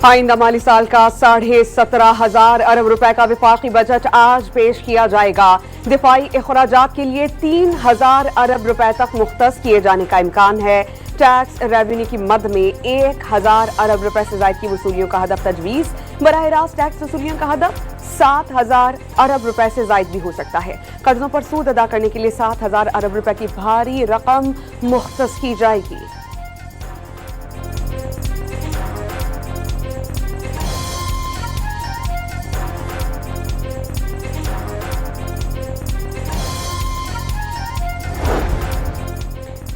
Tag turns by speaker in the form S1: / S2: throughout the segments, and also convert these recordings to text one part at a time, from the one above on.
S1: आइंदा माली साल का 17,500 अरब रुपए का विफाकी बजट आज पेश किया जाएगा। दिफाई अखराजात के लिए 3,000 अरब रुपए तक मुख्तस किए जाने का इम्कान है। टैक्स रेवेन्यू की मद में 1,000 अरब रुपए से ज्यादा की वसूलियों का हदफ तजवीज। बराह रास्त टैक्स वसूलियों का हदफ 7,000 अरब रुपए से ज्यादा भी हो सकता है। कर्जों पर सूद अदा करने के लिए 7,000 अरब रुपए की भारी रकम मुख्तस की जाएगी।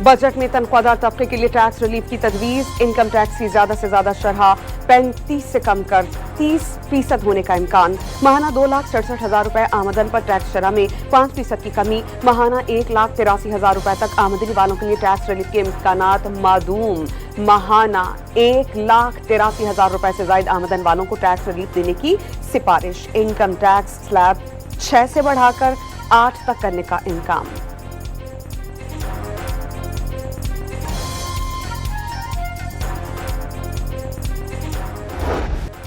S1: बजट में तनख्वाहदार तबके के लिए टैक्स रिलीफ की तजवीज। इनकम टैक्स की ज्यादा से ज्यादा शरह 35 से कम कर 30% होने का इम्कान। माहाना 2,67,000 रुपए आमदन पर टैक्स शरह में 5% की कमी। माहाना 1,83,000 रुपए तक आमदनी वालों के लिए टैक्स रिलीफ के इम्कानात मादूम। माहाना 1,83,000 रुपए से ज्यादा आमदन वालों को टैक्स रिलीफ देने की सिफारिश। इनकम टैक्स स्लैब 6 से बढ़ाकर 8 तक करने का इम्कान।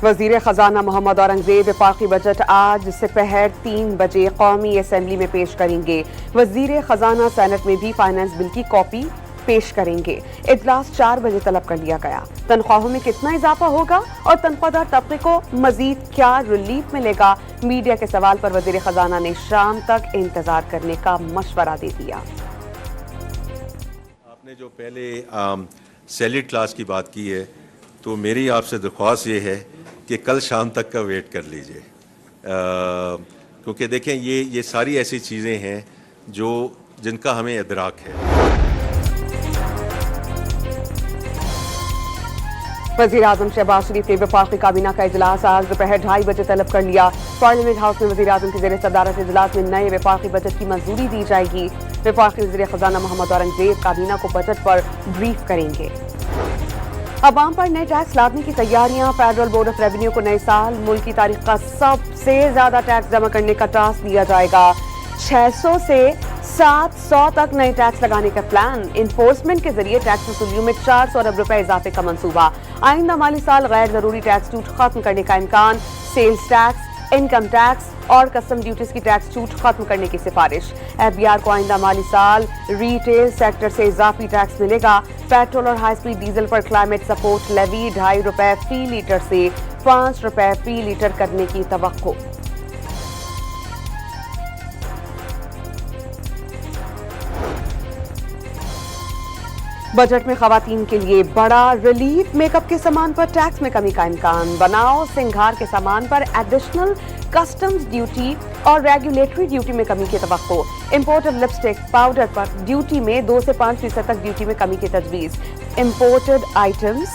S1: वजीर खजाना मोहम्मद औरंगजेब विफाकी बजट आज दोपहर 3 बजे कौमी असेंबली में पेश करेंगे। वजीर खजाना सेनेट में भी फाइनेंस बिल की कॉपी पेश करेंगे। इजलास 4 बजे तलब कर लिया गया। तनख्वाहों में कितना इजाफा होगा और तनख्वाहदार तबके को मजीद क्या रिलीफ मिलेगा, मीडिया के सवाल पर वजीर खजाना ने शाम तक इंतजार करने का मशवरा दे दिया।
S2: आपने जो पहले सैलरी क्लास की बात की है, तो मेरी आपसे दरख्वास्त ये है कि कल शाम तक का वेट कर लीजिए, क्योंकि देखें ये सारी ऐसी चीज़ें हैं जिनका हमें इदराक है।
S1: वज़ीर आज़म शहबाज शरीफ ने वफाकी काबीना का इजलास आज दोपहर 2:30 बजे तलब कर लिया। पार्लियामेंट हाउस में वज़ीर आज़म की ज़ेर सदारत इजलास में नए वफाकी बजट की मंजूरी दी जाएगी। वफाकी वज़ीर खजाना मोहम्मद औरंगजेब काबीना को बजट पर ब्रीफ करेंगे। अवाम पर नए टैक्स लादने की तैयारियां। फेडरल बोर्ड ऑफ रेवेन्यू को नए साल मुल्क की तारीख का सबसे ज्यादा टैक्स जमा करने का टास्क दिया जाएगा। 600 से 700 तक नए टैक्स लगाने का प्लान। इन्फोर्समेंट के जरिए टैक्स वसूलियों में 400 अरब रुपए इजाफे का मंसूबा। आइंदा माली साल गैर जरूरी टैक्स छूट खत्म करने का इम्कान। सेल्स टैक्स, इनकम टैक्स और कस्टम ड्यूटीज की टैक्स छूट खत्म करने की सिफारिश। एफबीआर को आइंदा माली साल रिटेल सेक्टर से इजाफी टैक्स मिलेगा। पेट्रोल और हाई स्पीड डीजल पर क्लाइमेट सपोर्ट लेवी 2.5 रुपए फी लीटर से 5 रुपए फी लीटर करने की तवक्को। बजट में खवातीन के लिए बड़ा रिलीफ। मेकअप के सामान पर टैक्स में कमी का इम्कान। बनाओ सिंगार के सामान पर एडिशनल कस्टम्स ड्यूटी और रेगुलेटरी ड्यूटी में कमी की तवक्को। इंपोर्टेड लिपस्टिक पाउडर पर ड्यूटी में 2 से 5% तक ड्यूटी में कमी की तजवीज। Imported items,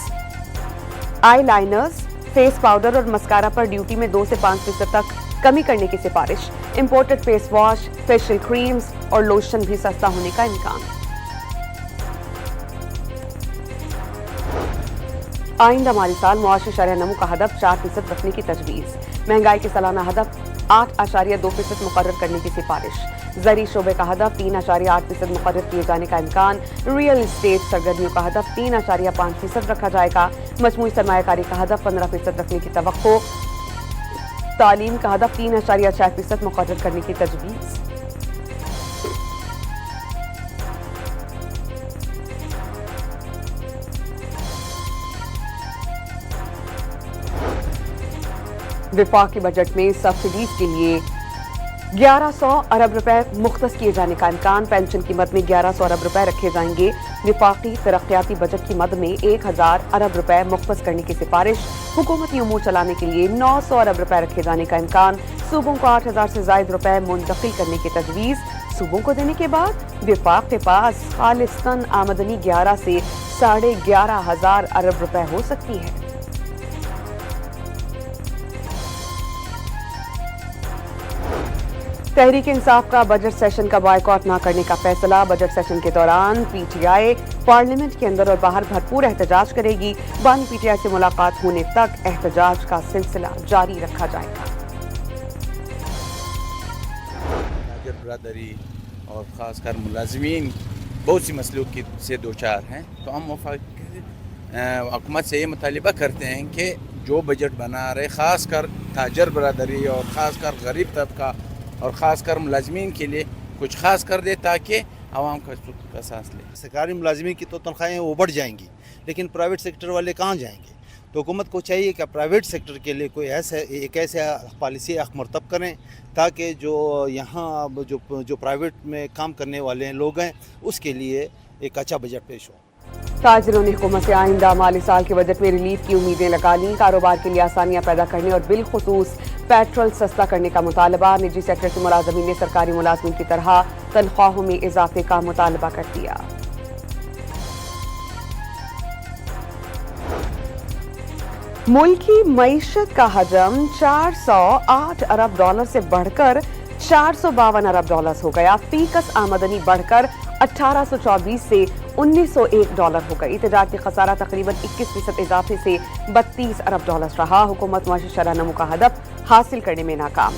S1: eye liners, face powder और मस्कारा पर ड्यूटी में 2 से 5% तक कमी करने की सिफारिश। Imported face wash, facial creams और लोशन भी सस्ता होने का इम्कान। आइंदा माली साल मुआशी शरह नमू का हदफ 4% रखने की तजवीज। महंगाई के सालाना हदफ 8.2% मुकर्रर करने की सिफारिश। ज़री शोबे का हदफ 3.8% मुकर्रर किए जाने का इम्कान। रियल इस्टेट सरगर्मियों का हदफ 3.5% रखा जाएगा। मजमूई सरमायाकारी का हदफ 15% रखने की तवक्को। तालीम का हदफ 3.6% मुकर्रर करने की तजवीज। विफाकी बजट में सब्सिडीज के लिए 1100 अरब रुपए मुख्तस किए जाने का इम्कान। पेंशन की मद में 1100 अरब रुपए रखे जाएंगे। विफाकी तरक्याती बजट की मद में 1,000 अरब रुपए मुख्तस करने की सिफारिश। हुकूमती उमूर चलाने के लिए 900 अरब रुपए रखे जाने का इम्कान। सूबों को 8,000 से ज्यादा रुपए मुंतकिल करने की तजवीज। सूबों को देने के बाद विफाक के पास खालिस्तान आमदनी 11 से 11,500 अरब रुपए हो सकती है। तहरीक इंसाफ का बजट सेशन का बायकॉट न करने का फैसला। बजट सेशन के दौरान पीटीआई पार्लियामेंट के अंदर और बाहर भरपूर एहतजाज करेगी। बानी पीटीआई से मुलाकात होने तक एहतजाज का सिलसिला जारी रखा जाएगा।
S3: बरादरी और ख़ासकर मुलाजमीन बहुत सी मसलों से दो चार हैं, तो हम हुकूमत से ये मुतालिबा करते हैं कि جو بجٹ بنا رہے خاص کر تاجر برادری اور خاص کر غریب طبقہ اور خاص کر ملازمین کے لیے کچھ خاص کر دے تاکہ عوام کا سانس لے.
S4: سرکاری ملازمین کی تو تنخواہیں وہ بڑھ جائیں گی لیکن پرائیویٹ سیکٹر والے کہاں جائیں گے. تو حکومت کو چاہیے کہ پرائیویٹ سیکٹر کے لیے کوئی ایک ایسا پالیسی مرتب کریں تاکہ جو یہاں جو پرائیویٹ میں کام کرنے والے لوگ ہیں اس کے لیے ایک اچھا بجٹ پیش ہو.
S1: تاجروں نے حکومت سے آئندہ مالی سال کے بجٹ میں ریلیف کی امیدیں لگا لیں. کاروبار کے لیے آسانیاں پیدا کرنے اور بالخصوص پیٹرول سستا کرنے کا مطالبہ. نجی سیکٹر کے ملازمین نے سرکاری ملازمین کی طرح تنخواہوں میں اضافے کا مطالبہ کر دیا. ملک کی معیشت کا حجم 408 ارب ڈالر سے بڑھ کر 452 ارب ڈالر ہو گیا. فی کس آمدنی بڑھ کر 1824 سے 1901 ڈالر ہو گئی. تجارتی خسارہ تقریباً 21% اضافے سے 32 ارب ڈالر رہا. حکومت معاشی شرح نمو کا ہدف حاصل کرنے میں ناکام.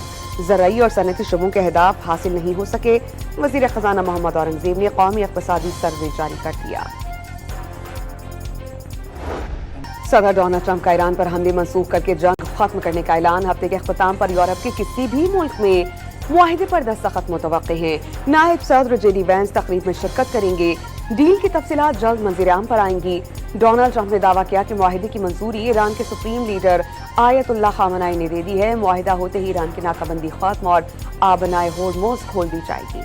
S1: زرعی اور صنعتی شعبوں کے اہداف حاصل نہیں ہو سکے. وزیر خزانہ محمد اورنگزیب نے قومی اقتصادی سروے جاری کر دیا. صدر ڈونلڈ ٹرمپ کا ایران پر حملے منسوخ کر کے جنگ ختم کرنے کا اعلان. ہفتے کے اختتام پر یورپ کے کسی بھی ملک میں معاہدے پر دستخط متوقع ہیں. نائب صدر جے ڈی وینس تقریب میں شرکت کریں گے. ڈیل کی تفصیلات جلد منظر عام پر آئیں گی. ڈونلڈ ٹرمپ نے دعویٰ کیا کہ معاہدے کی منظوری ایران کے سپریم لیڈر آیت اللہ خامنائی نے دے دی ہے. معاہدہ ہوتے ہی ایران کی ناکہ بندی ختم اور آبنائے ہورموز کھول دی جائے گی.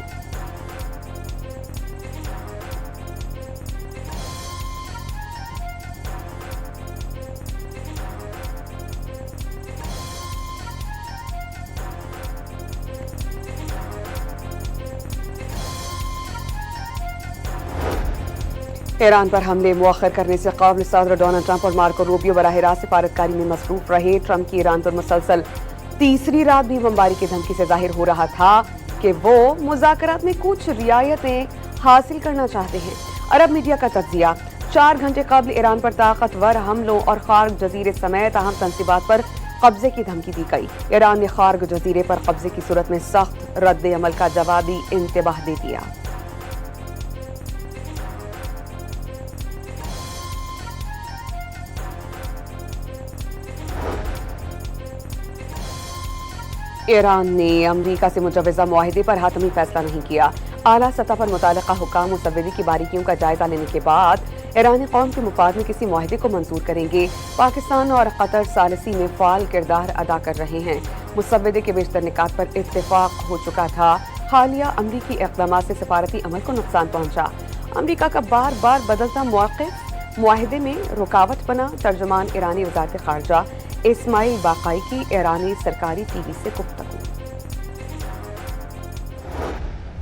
S1: ایران پر حملے مؤخر کرنے سے قبل صدر ڈونلڈ ٹرمپ اور مارکو روبیو براہ راست سفارتکاری میں مصروف رہے. ٹرمپ کی ایران پر مسلسل تیسری رات بھی بمباری کی دھمکی سے ظاہر ہو رہا تھا کہ وہ مذاکرات میں کچھ رعایتیں حاصل کرنا چاہتے ہیں. عرب میڈیا کا تجزیہ: 4 گھنٹے قبل ایران پر طاقتور حملوں اور خارگ جزیرے سمیت اہم تنصیبات پر قبضے کی دھمکی دی گئی. ایران نے خارگ جزیرے پر قبضے کی صورت میں سخت رد عمل کا جوابی انتباہ دے دیا. ایران نے امریکہ سے مجوزہ معاہدے پر حتمی فیصلہ نہیں کیا. اعلیٰ سطح پر متعلقہ حکام مسودے کی باریکیوں کا جائزہ لینے کے بعد ایرانی قوم کے مفاد میں کسی معاہدے کو منظور کریں گے. پاکستان اور قطر ثالثی میں فعال کردار ادا کر رہے ہیں. مسودے کے بیشتر نکات پر اتفاق ہو چکا تھا. حالیہ امریکی اقدامات سے سفارتی عمل کو نقصان پہنچا. امریکہ کا بار بار بدلتا موقف معاہدے میں رکاوٹ بنا. ترجمان ایرانی وزارت خارجہ اسماعیل باقائی کی ایرانی سرکاری ٹی وی سے گفتگو.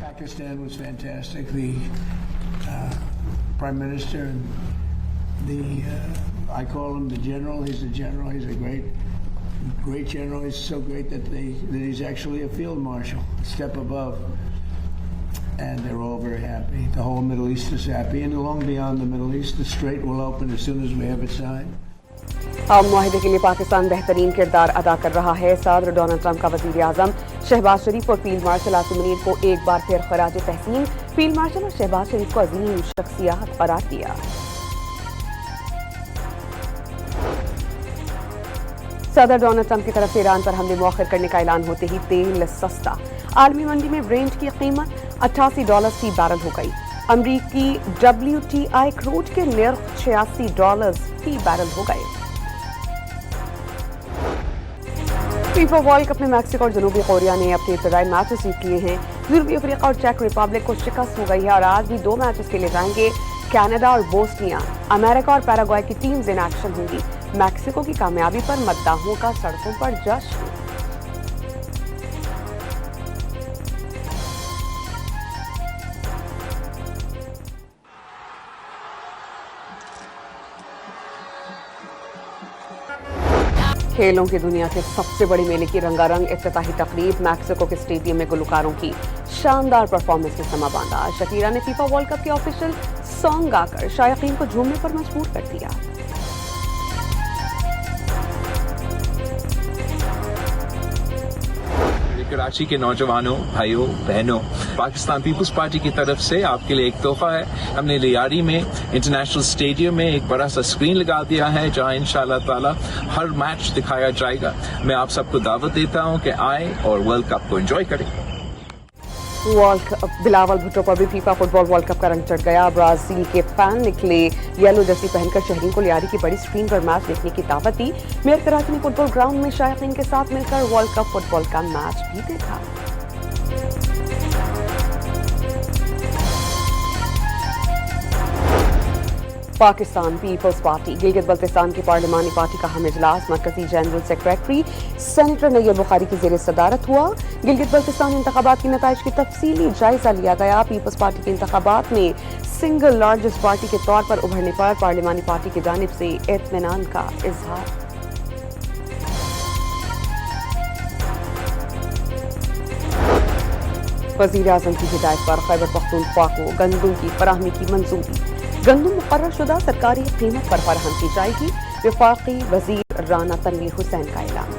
S5: Pakistan was fantastic. The Prime Minister and I call him the General. He's the General. He's a great General. He's so great that he's actually a Field Marshal, a step above. And they're all very happy. The whole Middle East is happy. And along beyond the Middle East, the Strait will open as soon as we have it signed.
S1: معاہدے کے لیے پاکستان بہترین کردار ادا کر رہا ہے. صدر ڈونلڈ ٹرمپ کا وزیر اعظم شہباز شریف اور فیلڈ مارشل عاصم منیر کو ایک بار پھر خراج تحسین. فیلڈ مارشل اور شہباز شریف کو عظیم شخصیات قرار دیا. صدر ڈونلڈ ٹرمپ کی طرف سے ایران پر حملے مؤخر کرنے کا اعلان ہوتے ہی تیل سستا. عالمی منڈی میں برینٹ کی قیمت $88 فی بیرل ہو گئی. امریکی WTI کروڈ کے نرخ $86 فی بیرل ہو گئے. فیفا ورلڈ کپ میں میکسیکو اور جنوبی کوریا نے اپنے ابتدائی میچز جیت لیے ہیں. جنوبی افریقہ اور چیک ریپبلک کو شکست ہو گئی ہے اور آج بھی 2 میچز کے لیے جائیں گے. کینیڈا اور بوسنیا. امریکہ اور پیراگوئے کی ٹیمز ان ایکشن ہوں گی. میکسیکو کی کامیابی پر مداحوں کا سڑکوں پر جشن. کھیلوں کی دنیا کے سب سے بڑی میلے کی رنگا رنگ افتتاحی تقریب. میکسیکو کے اسٹیڈیم میں گلوکاروں کی شاندار پرفارمنس نے سما باندھا. شکیرا نے فیفا ورلڈ کپ کے آفیشیل سانگ گا کر شائقین کو جھومنے پر مجبور کر دیا.
S6: You could कराची के नौजवानों, भाइयों, बहनों, पाकिस्तान पीपल्स पार्टी की तरफ से आपके लिए एक तोहफा है। हमने लियारी में इंटरनेशनल स्टेडियम में एक बड़ा सा स्क्रीन लगा दिया है जहां इंशाअल्लाह ताला हर मैच दिखाया जाएगा। मैं आप सबको दावत देता हूं कि आए और वर्ल्ड कप को एंजॉय करें।
S1: बिलावल भुट्टो पर भी फीफा फुटबॉल वर्ल्ड कप का रंग चढ़ गया। ब्राजील के फैन निकले येलो जर्सी पहनकर शहरियों को लियारी की बड़ी स्क्रीन पर मैच देखने की दावत दी। मेयर कराची ने फुटबॉल ग्राउंड में शायकीन के साथ मिलकर वर्ल्ड कप फुटबॉल का मैच भी देखा। पाकिस्तान पीपल्स पार्टी गिलगित बल्तिस्तान की पार्लिमानी पार्टी का अहम इजलास मरकजी general secretary senator Nayyar Bukhari की ज़ेर सदारत हुआ। गिलगित बल्तिस्तान इंतखाबात के नताइज की तफसीली जायजा लिया गया। पीपल्स पार्टी के इंतखाबात में सिंगल लार्जेस्ट पार्टी के तौर पर उभरने पर पार्लिमानी पार्टी की जानिब से इत्मीनान का इजहार। वज़ीर आज़म की हिदायत पर खैबर पख्तूनख्वा को गंदम की फराहमी की मंजूरी। गंदम मुकर्रर शुदा सरकारी कीमत पर फराहम की जाएगी। वफाकी वजीर राना तनवीर हुसैन का ऐलान।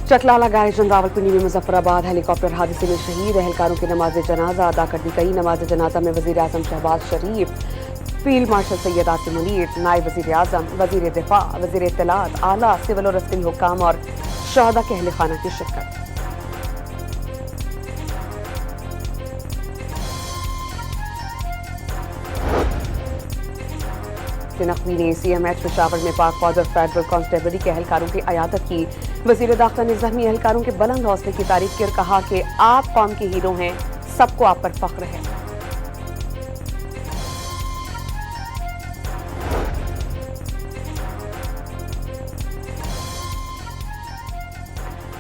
S1: चकलाला गायजन रावलपिंडी में मुजफ्फराबाद हेलीकॉप्टर हादसे में शहीद एहलकारों की नमाज जनाजा अदा कर दी गई। नमाज जनाजा में वजीर आजम शहबाज शरीफ, फील्ड मार्शल सैयद आसिम मुनीर, नायब वजीर आजम, वजीर दिफा, वजीर इत्तलात, आला सिविल और अस्करी हुक्काम और शहदा के अहले खाना की शिरकत। नकवी ने CMH पेशावर में पाक फौज और फेडरल कांस्टेबलरी के एहलकारों की अयादत की। वजीर दाखिला ने ज़ख्मी एहलकारों के बुलंद हौसले की तारीफ की और कहा कि आप कौम के हीरो हैं, सबको आप पर फख्र है।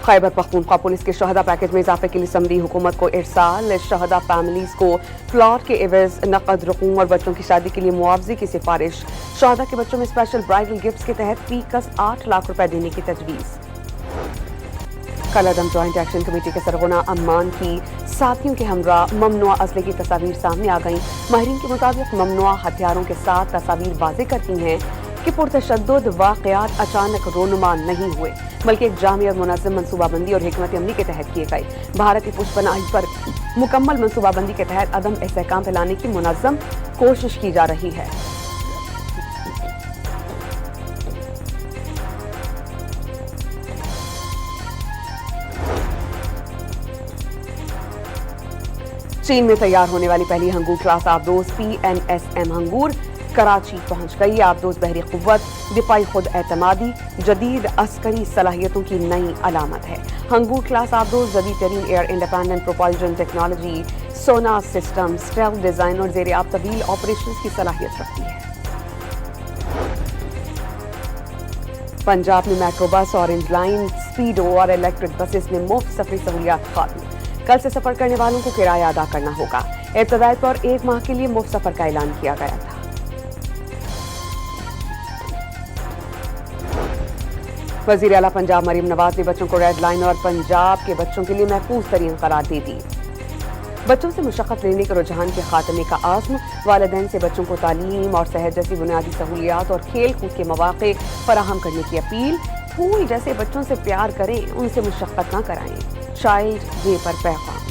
S1: खैबर पख्तूनख्वा पुलिस के शहदा पैकेज में इजाफे के लिए समरी हुकूमत को इरसाल। शहदा फैमिलीज को प्लॉट के एवज नकद रकूम और बच्चों की शादी के लिए मुआवजे की सिफारिश। शहदा के बच्चों में स्पेशल ब्राइडल गिफ्ट्स के तहत फीकस 8 लाख रुपए देने की तजवीज़। कलअदम जॉइंट एक्शन कमेटी के सरगना अम्मान की साथियों के हमरा ममनुआ असले की तस्वीर सामने आ गई। माहिरीन के मुताबिक ममनुआ हथियारों के साथ तस्वीर वाज़ेह करती हैं कि पुरतशद्दुद वाक़यात अचानक रोनुमा नहीं हुए, बल्कि एक जामी और मुनज़्ज़म मनसूबाबंदी और हिकमत अमली के तहत किए गए। भारत की पुष्पनाही पर मुकम्मल मनसूबाबंदी के तहत अदम इस्तेहकाम फैलाने की मुनज़्ज़म कोशिश की जा रही है। चीन में तैयार होने वाली पहली हंगूर क्लास आबदोज PNSM हंगूर कराची पहुंच गई। आबदोज बहरी क़ुव्वत, दिफाई खुद एतमादी, जदीद अस्करी सलाहियतों की नई अलामत है। हंगूर क्लास आबदोज जदीद तरीन air independent propulsion technology, sonar system, stealth design और ज़ेर आब तबदील ऑपरेशंस की सलाहियत रखती है। पंजाब में मेट्रो बस, ऑरेंज लाइन, स्पीडो और इलेक्ट्रिक बसेस में मुफ्त सफरी सहूलियात खत्म। कल से सफर करने वालों को किराया अदा करना होगा। इब्तदाई पर 1 माह के लिए मुफ्त सफर का ऐलान किया गया था। वज़ीर आला पंजाब मरीम नवाज ने बच्चों को रेड लाइन और पंजाब के बच्चों के लिए महफूज तरीन करार दे दी। बच्चों से मुशक्क़त लेने के रुझान के खात्मे का आज़्म, वालिदैन से बच्चों को तालीम और सेहत जैसी बुनियादी सहूलियात और खेल कूद के मौक़े फराहम करने की अपील। फूल जैसे बच्चों से प्यार करें, उनसे मुशक्क़त न कराएं। चाइल्ड डे पर पैगाम।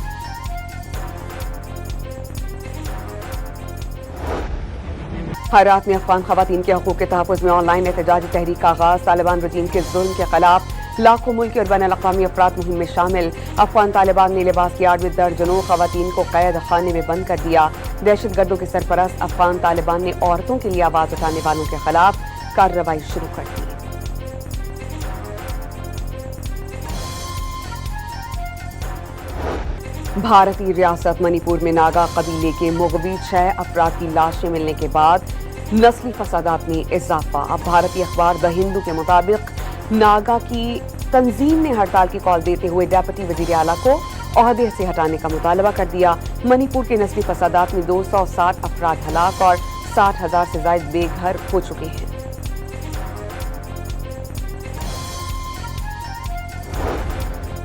S1: हरात में अफगान खवातीन के हकूक़ के तहफ़्फ़ुज़ में ऑनलाइन एहतजाजी तहरीक का आगाज़। तालिबान रजीम के जुल्म के खिलाफ लाखों मुल्की और बैनुल अक़वामी अफ़राद मुहिम में शामिल। अफगान तालिबान ने लिबास की आड़ में दर्जनों खवातीन को कैद खाने में बंद कर दिया। दहशतगर्दों के सरपरस्त अफगान तालिबान ने औरतों के लिए आवाज़ उठाने वालों के खिलाफ कार्रवाई शुरू कर दी। भारतीय रियासत मणिपुर में नागा कबीले के मुग़वी 6 अफराद की लाशें मिलने के बाद नस्ली फसादात में इजाफा। अब भारतीय अखबार द हिंदू के मुताबिक नागा की तंजीम ने हड़ताल की कॉल देते हुए डेप्यूटी वज़ीर आला को ओहदे से हटाने का मुतालबा कर दिया। मणिपुर के नस्ली फसादात में 260 अफराद हलाक और 60,000 से ज़ायद बेघर हो चुके हैं।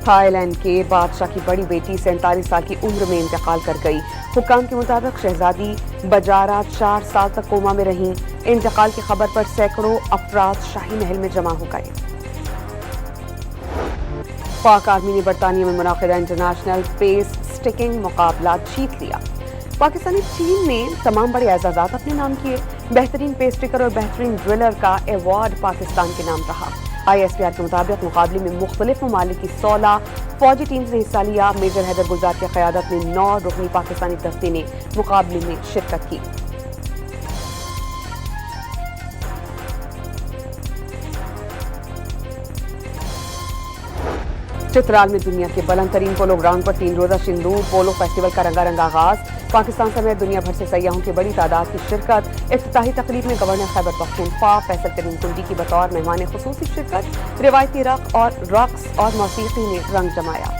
S1: थाईलैंड के बादशाह की बड़ी बेटी 47 साल की उम्र में इंतकाल कर गई। हुक्काम के मुताबिक शहजादी बजारा 4 साल तक कोमा में रहीं। इंतकाल की खबर पर सैकड़ों अफराद शाही महल में जमा हो गए। پاک آرمی نے برطانیہ میں منعقدہ انٹرنیشنل پیس سٹکنگ مقابلہ جیت لیا۔ پاکستانی ٹیم نے تمام بڑے اعزازات اپنے نام کیے۔ بہترین پیس سٹکر اور بہترین ڈرلر کا ایوارڈ پاکستان کے نام رہا۔ ISPR کے مطابق مقابلے میں مختلف ممالک کی 16 فوجی ٹیمز نے حصہ لیا۔ میجر حیدر گلزار کی قیادت میں 9 رکنی پاکستانی دستے نے مقابلے میں شرکت کی۔ چترال میں دنیا کے بلند ترین پولو گراؤنڈ پر 3 روزہ شندور پولو فیسٹیول کا رنگا رنگ آغاز۔ پاکستان سمیت دنیا بھر سے سیاحوں کی بڑی تعداد کی شرکت۔ افتتاحی تقریب میں گورنر خیبر پختونخوا فیصل کریم کنڈی کی بطور مہمان خصوصی شرکت۔ روایتی رقص اور موسیقی نے رنگ جمایا۔